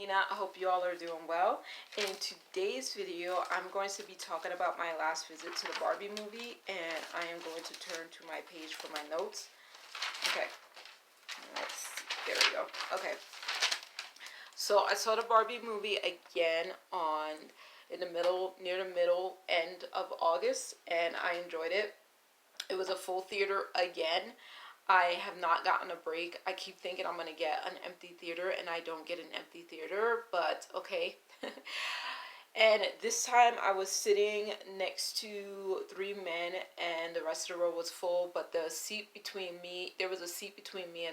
Yahminah. I hope you all are doing well. In today's video, I'm going to be talking about my last visit to the Barbie movie, and I am going to turn to my page for my notes. Okay, let's see. There we go. Okay, so I saw the Barbie movie again near the middle end of August, and I enjoyed it. It was a full theater again. I have not gotten a break. I keep thinking I'm going to get an empty theater, and I don't get an empty theater, but okay. And this time I was sitting next to three men, and the rest of the row was full, but there was a seat between me and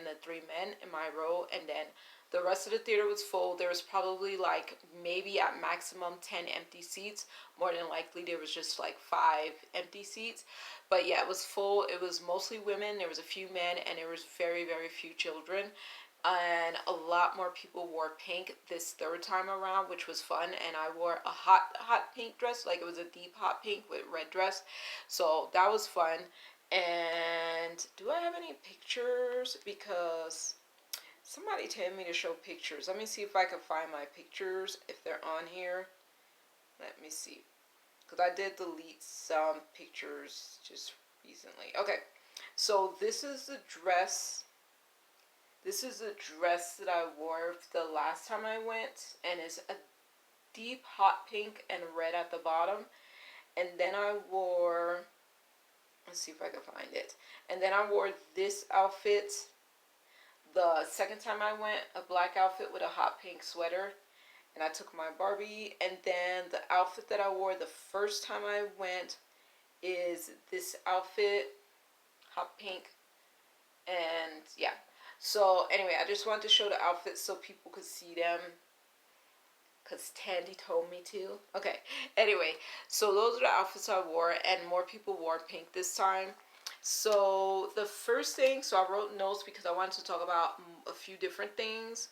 the three men in my row, and then the rest of the theater was full. There was probably like maybe at maximum 10 empty seats. More than likely there was just like 5 empty seats. But yeah, it was full. It was mostly women. There was a few men, and there was very, very few children. And a lot more people wore pink this third time around, which was fun. And I wore a hot pink dress, like it was a deep hot pink with red dress. So that was fun. And do I have any pictures? Because somebody told me to show pictures. Let me see if I can find my pictures, if they're on here. Let me see. Because I did delete some pictures just recently. Okay, so this is the dress. This is the dress that I wore the last time I went, and it's a deep hot pink and red at the bottom. And then I wore, let's see if I can find it. And then I wore this outfit the second time I went, a black outfit with a hot pink sweater. And I took my Barbie. And then the outfit that I wore the first time I went is this outfit, hot pink. And yeah. So anyway, I just wanted to show the outfits so people could see them, because Tandy told me to. Okay, anyway, so those are the outfits I wore, and more people wore pink this time. So the first thing, so I wrote notes because I wanted to talk about a few different things.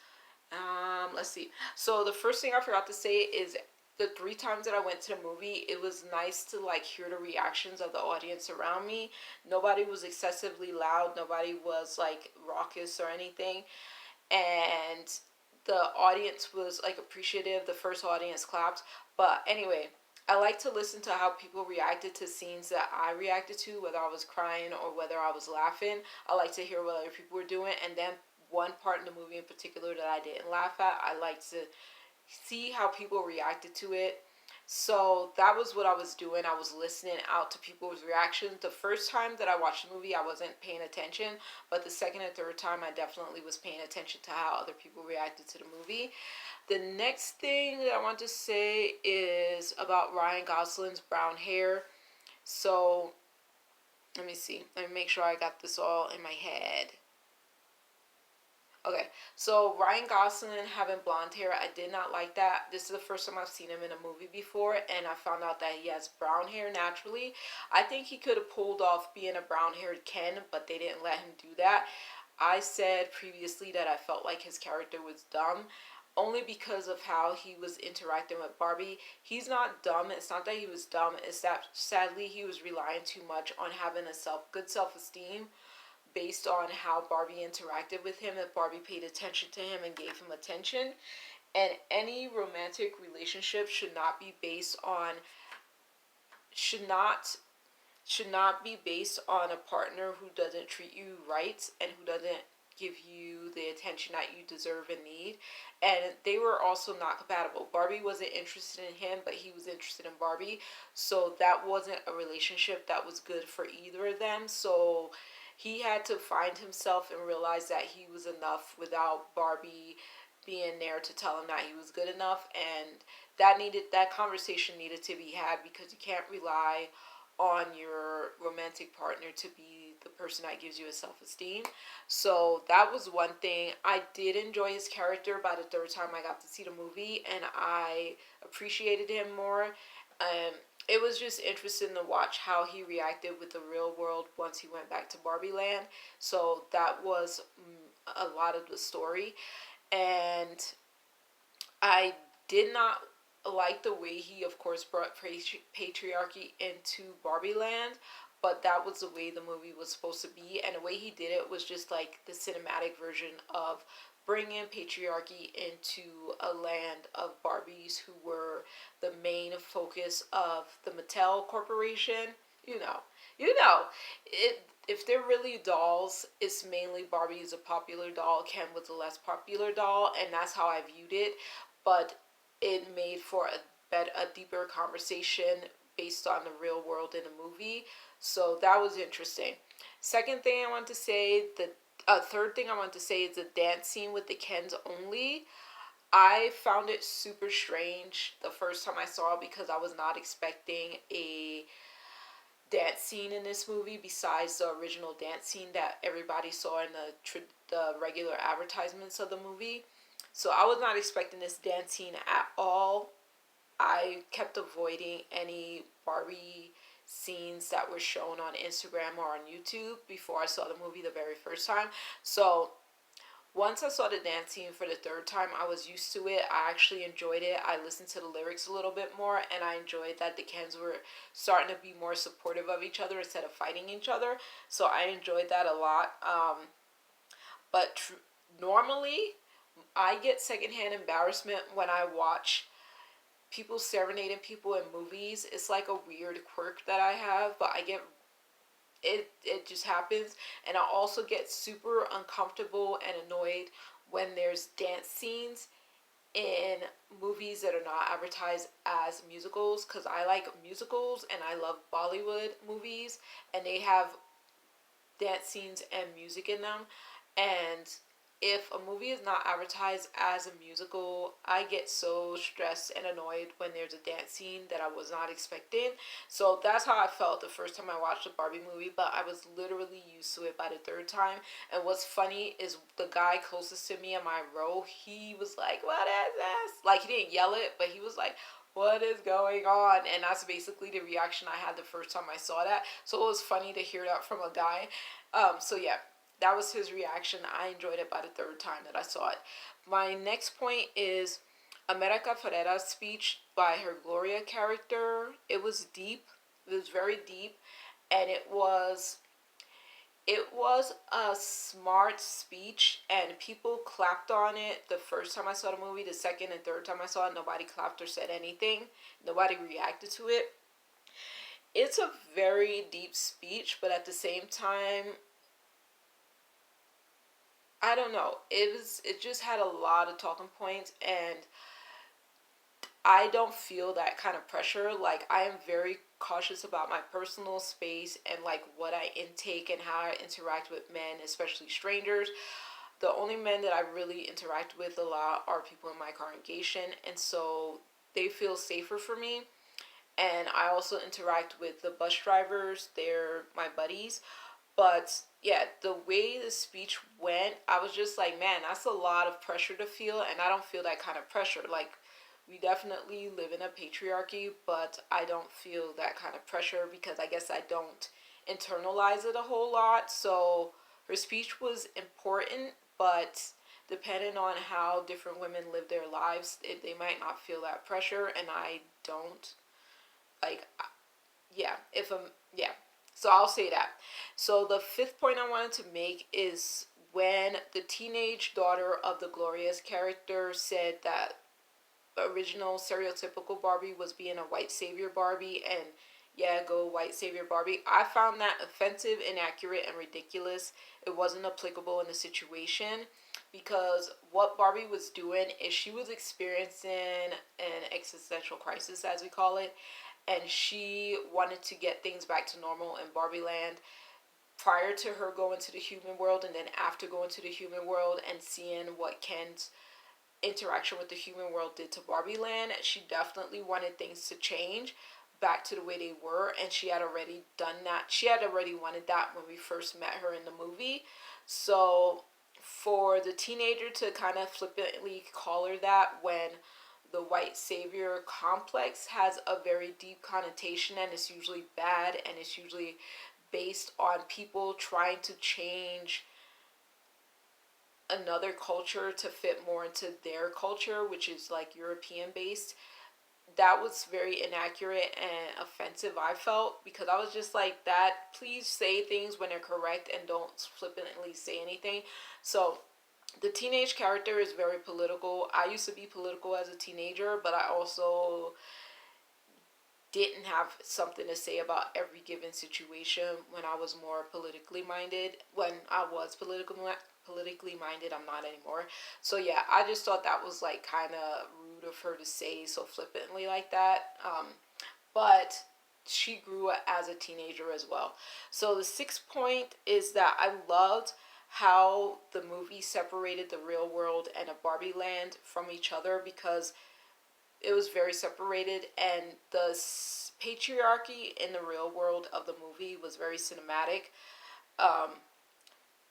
Let's see. So the first thing I forgot to say is the 3 times that I went to the movie, it was nice to like hear the reactions of the audience around me. Nobody was excessively loud. Nobody was like raucous or anything. And the audience was like appreciative. The first audience clapped. But anyway, I like to listen to how people reacted to scenes that I reacted to, whether I was crying or whether I was laughing. I like to hear what other people were doing. And then one part in the movie in particular that I didn't laugh at, I like to see how people reacted to it. So that was what I was doing. I was listening out to people's reactions. The first time that I watched the movie, I wasn't paying attention. But the second and third time, I definitely was paying attention to how other people reacted to the movie. The next thing that I want to say is about Ryan Gosling's brown hair. So, let me see. Let me make sure I got this all in my head. Okay, so Ryan Gosling having blonde hair, I did not like that. This is the first time I've seen him in a movie before, and I found out that he has brown hair naturally. I think he could have pulled off being a brown-haired Ken, but they didn't let him do that. I said previously that I felt like his character was dumb, only because of how he was interacting with Barbie. He's not dumb. It's not that he was dumb. It's that sadly he was relying too much on having a good self-esteem based on how Barbie interacted with him, if Barbie paid attention to him and gave him attention. And any romantic relationship should not be based on a partner who doesn't treat you right and who doesn't give you the attention that you deserve and need. And they were also not compatible. Barbie wasn't interested in him, but he was interested in Barbie. So that wasn't a relationship that was good for either of them. So he had to find himself and realize that he was enough without Barbie being there to tell him that he was good enough. And that conversation needed to be had, because you can't rely on your romantic partner to be the person that gives you a self-esteem. So that was one thing. I did enjoy his character by the third time I got to see the movie, and I appreciated him more. It was just interesting to watch how he reacted with the real world once he went back to Barbie Land. So that was a lot of the story. And I did not like the way he, of course, brought patriarchy into Barbie Land. But that was the way the movie was supposed to be. And the way he did it was just like the cinematic version of bringing patriarchy into a land of Barbies who were the main focus of the Mattel Corporation. You know, you know, it. If they're really dolls, it's mainly Barbie is a popular doll, Ken was a less popular doll, and that's how I viewed it. But it made for a deeper conversation based on the real world in a movie. So that was interesting. Second thing I want to say, the third thing I want to say is the dance scene with the Kens only. I found it super strange the first time I saw it because I was not expecting a dance scene in this movie besides the original dance scene that everybody saw in the regular advertisements of the movie. So I was not expecting this dance scene at all. I kept avoiding any Barbie scenes that were shown on Instagram or on YouTube before I saw the movie the very first time. So once I saw the dance scene for the third time, I was used to it. I actually enjoyed it. I listened to the lyrics a little bit more, and I enjoyed that the Kens were starting to be more supportive of each other instead of fighting each other. So I enjoyed that a lot. But normally, I get secondhand embarrassment when I watch people serenading people in movies. It's like a weird quirk that I have, but I get it just happens. And I also get super uncomfortable and annoyed when there's dance scenes in movies that are not advertised as musicals, because I like musicals and I love Bollywood movies, and they have dance scenes and music in them. And if a movie is not advertised as a musical, I get so stressed and annoyed when there's a dance scene that I was not expecting. So that's how I felt the first time I watched the Barbie movie, but I was literally used to it by the third time. And what's funny is the guy closest to me in my row, he was like, "What is this?" Like, he didn't yell it, but he was like, "What is going on?" And that's basically the reaction I had the first time I saw that. So it was funny to hear that from a guy. So yeah, that was his reaction. I enjoyed it by the third time that I saw it. My next point is America Ferrera's speech by her Gloria character. It was deep. It was very deep, and it was a smart speech, and people clapped on it the first time I saw the movie. The second and third time I saw it, nobody clapped or said anything. Nobody reacted to it. It's a very deep speech, but at the same time, I don't know. It just had a lot of talking points, and I don't feel that kind of pressure. Like, I am very cautious about my personal space and like what I intake and how I interact with men, especially strangers. The only men that I really interact with a lot are people in my congregation, and so they feel safer for me. And I also interact with the bus drivers. They're my buddies. But yeah, the way the speech went, I was just like, man, that's a lot of pressure to feel, and I don't feel that kind of pressure. Like, we definitely live in a patriarchy, but I don't feel that kind of pressure because I guess I don't internalize it a whole lot. So her speech was important, but depending on how different women live their lives, they might not feel that pressure, and I don't. Like, yeah, if I'm, yeah. So I'll say that. So the fifth point I wanted to make is when the teenage daughter of the Gloria's character said that original stereotypical Barbie was being a white savior Barbie, and yeah, go white savior Barbie. I found that offensive, inaccurate, and ridiculous. It wasn't applicable in the situation because what Barbie was doing is she was experiencing an existential crisis, as we call it, and she wanted to get things back to normal in Barbie Land prior to her going to the human world, and then after going to the human world and seeing what Ken's interaction with the human world did to Barbie Land. She definitely wanted things to change back to the way they were, and she had already done that. She had already wanted that when we first met her in the movie. So for the teenager to kind of flippantly call her that when the white savior complex has a very deep connotation, and it's usually bad, and it's usually based on people trying to change another culture to fit more into their culture, which is like European based. That was very inaccurate and offensive, I felt, because I was just like, that please say things when they're correct and don't flippantly say anything. So The teenage character is very political. I used to be political as a teenager, but I also didn't have something to say about every given situation when I was more politically minded. When I was politically minded, I'm not anymore. So yeah, I just thought that was like kind of rude of her to say so flippantly like that. But she grew as a teenager as well. So the sixth point is that I loved how the movie separated the real world and a Barbie land from each other, because it was very separated, and the patriarchy in the real world of the movie was very cinematic, um,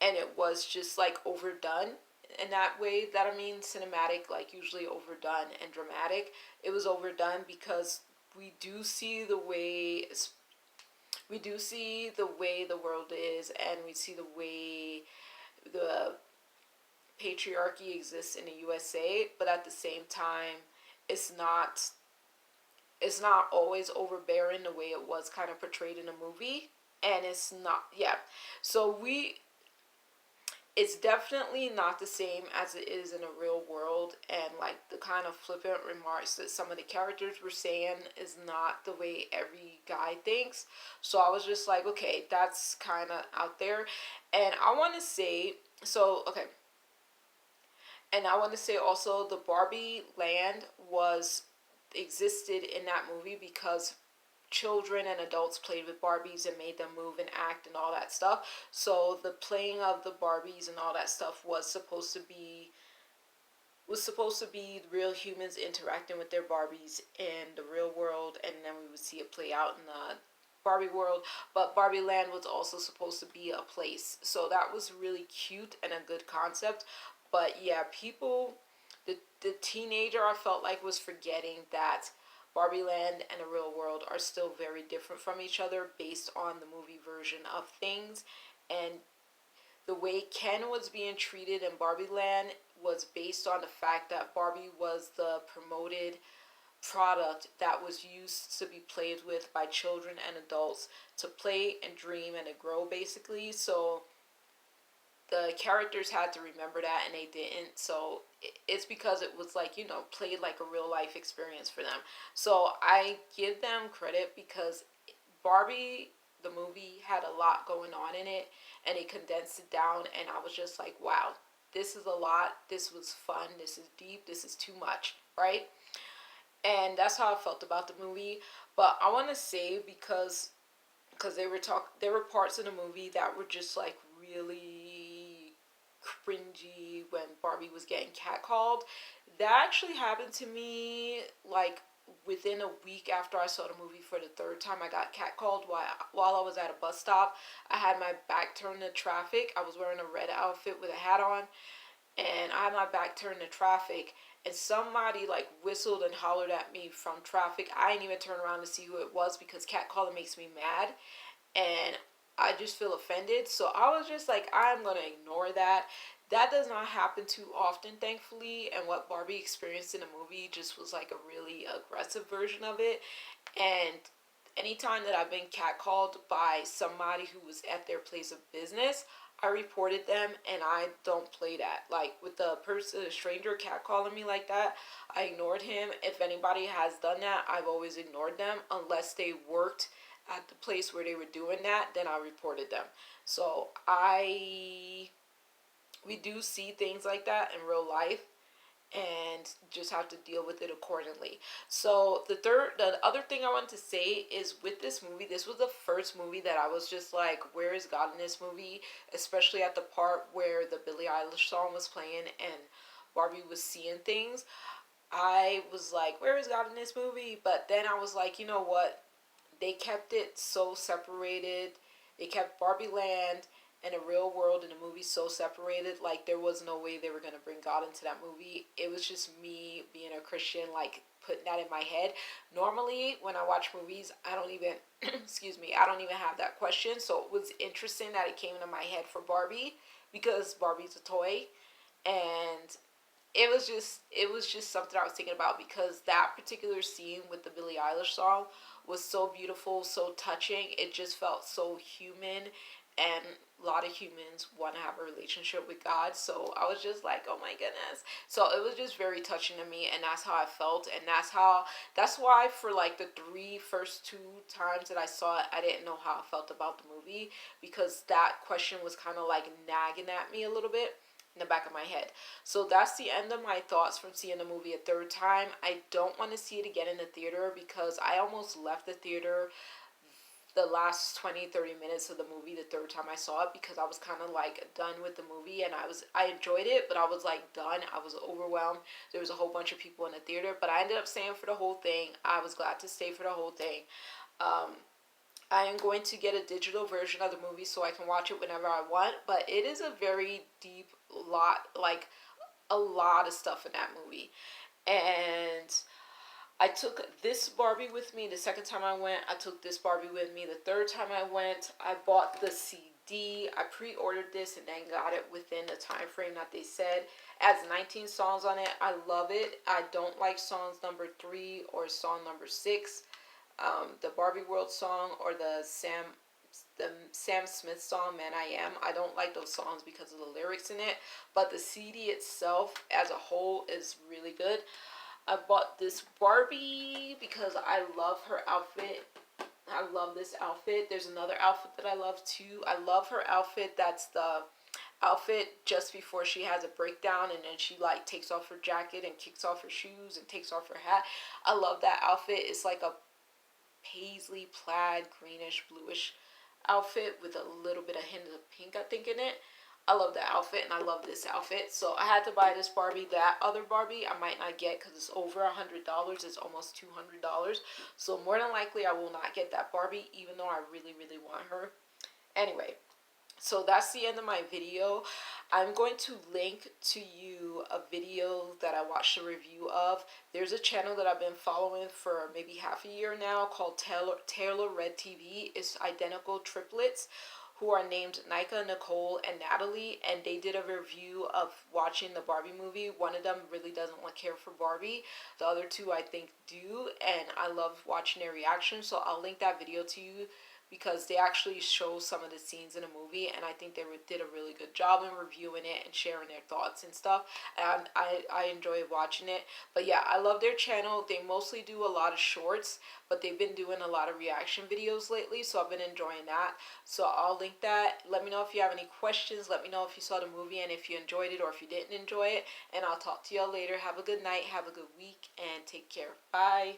and it was just like overdone in that way. That I mean cinematic, like usually overdone and dramatic. It was overdone because we do see the way the world is, and we see the way the patriarchy exists in the USA, but at the same time it's not it's not always overbearing the way it was kind of portrayed in the movie. And it's not, yeah, so we it's definitely not the same as it is in a real world, and like the kind of flippant remarks that some of the characters were saying is not the way every guy thinks. So I was just like, okay, that's kind of out there. And I want to say, so okay, and I want to say also the Barbie land was existed in that movie because children and adults played with Barbies and made them move and act and all that stuff. So the playing of the Barbies and all that stuff was supposed to be real humans interacting with their Barbies in the real world, and then we would see it play out in the Barbie world. But Barbie Land was also supposed to be a place, so that was really cute and a good concept. But yeah, the teenager I felt like was forgetting that Barbie Land and the real world are still very different from each other based on the movie version of things. And the way Ken was being treated in Barbie Land was based on the fact that Barbie was the promoted product that was used to be played with by children and adults to play and dream and to grow, basically. So the characters had to remember that, and they didn't. So it's because it was like, played like a real life experience for them. So I give them credit because Barbie the movie had a lot going on in it, and it condensed it down, and I was just like, wow, this is a lot, this was fun, this is deep, this is too much, right? And that's how I felt about the movie. But I want to say, because there were parts in the movie that were just like really cringy when Barbie was getting catcalled. That actually happened to me like within a week after I saw the movie for the third time. I got catcalled while I was at a bus stop. I had my back turned to traffic. I was wearing a red outfit with a hat on, and I had my back turned to traffic, and somebody like whistled and hollered at me from traffic. I didn't even turn around to see who it was because catcalling makes me mad, and I just feel offended. So I was just like, I'm gonna ignore that. That does not happen too often, thankfully. And what Barbie experienced in the movie just was like a really aggressive version of it. And anytime that I've been catcalled by somebody who was at their place of business, I reported them, and I don't play that. Like with a stranger catcalling me like that, I ignored him. If anybody has done that, I've always ignored them unless they worked at the place where they were doing that, then I reported them. So we do see things like that in real life, and just have to deal with it accordingly. So the other thing I wanted to say is, with this movie, this was the first movie that I was just like, where is God in this movie? Especially at the part where the Billie Eilish song was playing and Barbie was seeing things. I was like, where is God in this movie? But then I was like, you know what? They kept it so separated. They kept Barbie Land and the real world in the movie so separated. Like, there was no way they were going to bring God into that movie. It was just me being a Christian, like, putting that in my head. Normally, when I watch movies, I don't even, excuse me, I don't even have that question. So it was interesting that it came into my head for Barbie, because Barbie's a toy. And it was just something I was thinking about, because that particular scene with the Billie Eilish song was so beautiful, so touching. It just felt so human, and a lot of humans want to have a relationship with God. So I was just like, oh my goodness. So it was just very touching to me, and that's how I felt, and that's why for like the first two times that I saw it, I didn't know how I felt about the movie, because that question was kind of like nagging at me a little bit in the back of my head. So that's the end of my thoughts from seeing the movie a third time. I don't want to see it again in the theater, because I almost left the theater the last 20-30 minutes of the movie the third time I saw it, because I was kind of like done with the movie, and I enjoyed it, but I was like done. I was overwhelmed. There was a whole bunch of people in the theater, but I ended up staying for the whole thing. I was glad to stay for the whole thing. I am going to get a digital version of the movie so I can watch it whenever I want, but it is a very deep lot, like a lot of stuff in that movie. And I took this Barbie with me the second time I went. I took this Barbie with me the third time I went. I bought the CD. I pre-ordered this and then got it within the time frame that they said. It has 19 songs on it. I love it. I don't like songs number 3 or song number 6. The Barbie World song or the Sam Smith song, Man I Am. I don't like those songs because of the lyrics in it. But the CD itself as a whole is really good. I bought this Barbie because I love her outfit. I love this outfit. There's another outfit that I love too. I love her outfit. That's the outfit just before she has a breakdown, and then she like takes off her jacket and kicks off her shoes and takes off her hat. I love that outfit. It's like a paisley plaid greenish bluish outfit with a little bit of hint of pink, I think, in it. I love that outfit, and I love this outfit. So I had to buy this Barbie. That other Barbie I might not get because it's over $100. It's almost $200. So more than likely I will not get that Barbie, even though I really, really want her. Anyway, so that's the end of my video. I'm going to link to you a video that I watched a review of. There's a channel that I've been following for maybe half a year now called Taylor Red TV. It's identical triplets who are named Nikka, Nicole, and Natalie, and they did a review of watching the Barbie movie. One of them really doesn't care for Barbie. The other two I think do, and I love watching their reactions, so I'll link that video to you, because they actually show some of the scenes in the movie, and I think they did a really good job in reviewing it and sharing their thoughts and stuff, and I enjoy watching it. But yeah, I love their channel. They mostly do a lot of shorts, but they've been doing a lot of reaction videos lately, so I've been enjoying that. So I'll link that. Let me know if you have any questions. Let me know if you saw the movie and if you enjoyed it or if you didn't enjoy it, and I'll talk to y'all later. Have a good night, have a good week, and take care. Bye.